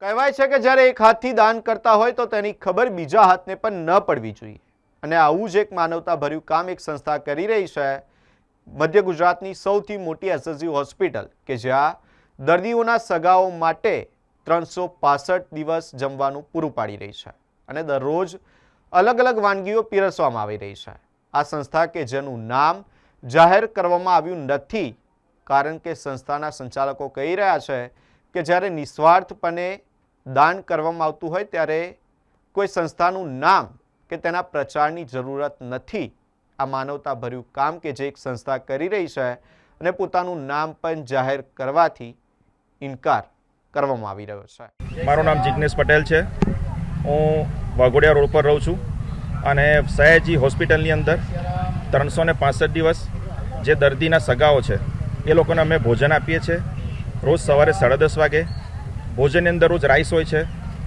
કહેવાય છે કે જ્યારે એક હાથથી દાન કરતા હોય તો તેની ખબર બીજા હાથને પણ ન પડવી જોઈએ અને આવું જ એક માનવતાભર્યું કામ એક સંસ્થા કરી રહી છે મધ્ય ગુજરાતની સૌથી મોટી એસએસજી હોસ્પિટલ કે જ્યાં દર્દીઓના સગાઓ માટે 365 દિવસ જમવાનું પૂરું પાડી રહી છે અને દરરોજ અલગ અલગ વાનગીઓ પીરસવામાં આવી રહી છે। આ સંસ્થા કે જેનું નામ જાહેર કરવામાં આવ્યું નથી કારણ કે સંસ્થાના સંચાલકો કહી રહ્યા છે કે જ્યારે નિસ્વાર્થપણે દાન કરવામાં આવતું હોય ત્યારે કોઈ સંસ્થાનું નામ કે તેના પ્રચારની જરૂરત નથી। આ માનવતાભર્યું કામ કે જે એક સંસ્થા કરી રહી છે અને પોતાનું નામ પણ જાહેર કરવાથી ઇનકાર કરવામાં આવી રહ્યો છે। મારું નામ જિગ્નેશ પટેલ છે। હું વાઘોડિયા રોડ પર રહું છું અને સયાજી હોસ્પિટલની અંદર 365 દિવસ જે દર્દીના સગાઓ છે એ લોકોને અમે ભોજન આપીએ છીએ। રોજ સવારે 10:30 વાગે ભોજનની અંદર રોજ રાઈસ હોય છે,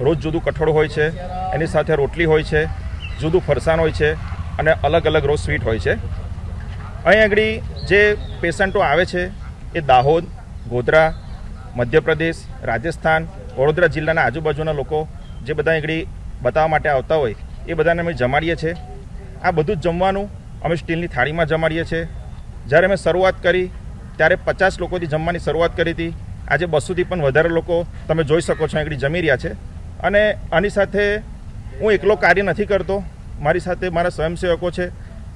રોજ જુદું કઠોળ હોય છે, એની સાથે રોટલી હોય છે, જુદું ફરસાણ હોય છે અને અલગ અલગ રોજ સ્વીટ હોય છે। અહીં આગળ જે પેશન્ટો આવે છે એ દાહોદ, ગોધરા, મધ્યપ્રદેશ, રાજસ્થાન, વડોદરા જિલ્લાના આજુબાજુના લોકો જે બધા આગળ બતાવવા માટે આવતા હોય એ બધાને અમે જમાડીએ છીએ। આ બધું જ જમવાનું અમે સ્ટીલની થાળીમાં જમાડીએ છીએ। જ્યારે અમે શરૂઆત કરી ત્યારે 50 લોકોથી જમવાની શરૂઆત કરી હતી। આજે 200થી પણ વધારે લોકો તમે જોઈ શકો છો આગળ જમી રહ્યા છે અને આની સાથે હું એકલો કાર્ય નથી કરતો, મારી સાથે મારા સ્વયંસેવકો છે।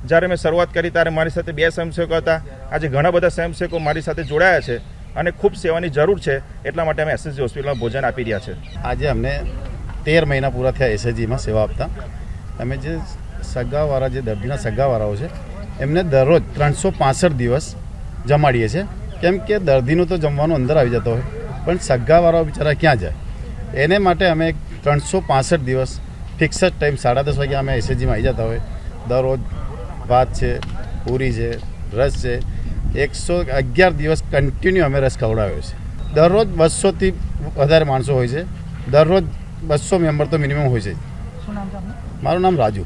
જ્યારે મેં શરૂઆત કરી ત્યારે મારી સાથે 2 સ્વયંસેવકો હતા, આજે ઘણા બધા સ્વયંસેવકો મારી સાથે જોડાયા છે અને ખૂબ સેવાની જરૂર છે, એટલા માટે અમે એસએસજી હોસ્પિટલમાં ભોજન આપી રહ્યા છે। આજે અમને 13 મહિના પૂરા થયા એસએસજીમાં સેવા આપતા। અમે જે સગાવાળા જે દર્દીના સગાવાળાઓ છે એમને દરરોજ 365 દિવસ જમાડીએ છીએ, કેમ કે દર્દીનું તો જમવાનું અંદર આવી જતો હોય પણ સગાવાળાઓ બિચારા ક્યાં જાય, એને માટે અમે 365 દિવસ ફિક્સ જ ટાઈમ 10:30 વાગે અમે એસએસજીમાં આવી જતા હોય। દરરોજ ભાત છે, પૂરી છે, રસ છે, 111 દિવસ કન્ટિન્યુ અમે રસ ખવડાવ્યો છે। દરરોજ 200થી વધારે માણસો હોય છે, દરરોજ 200 મેમ્બર તો મિનિમમ હોય છે। મારું નામ રાજુ।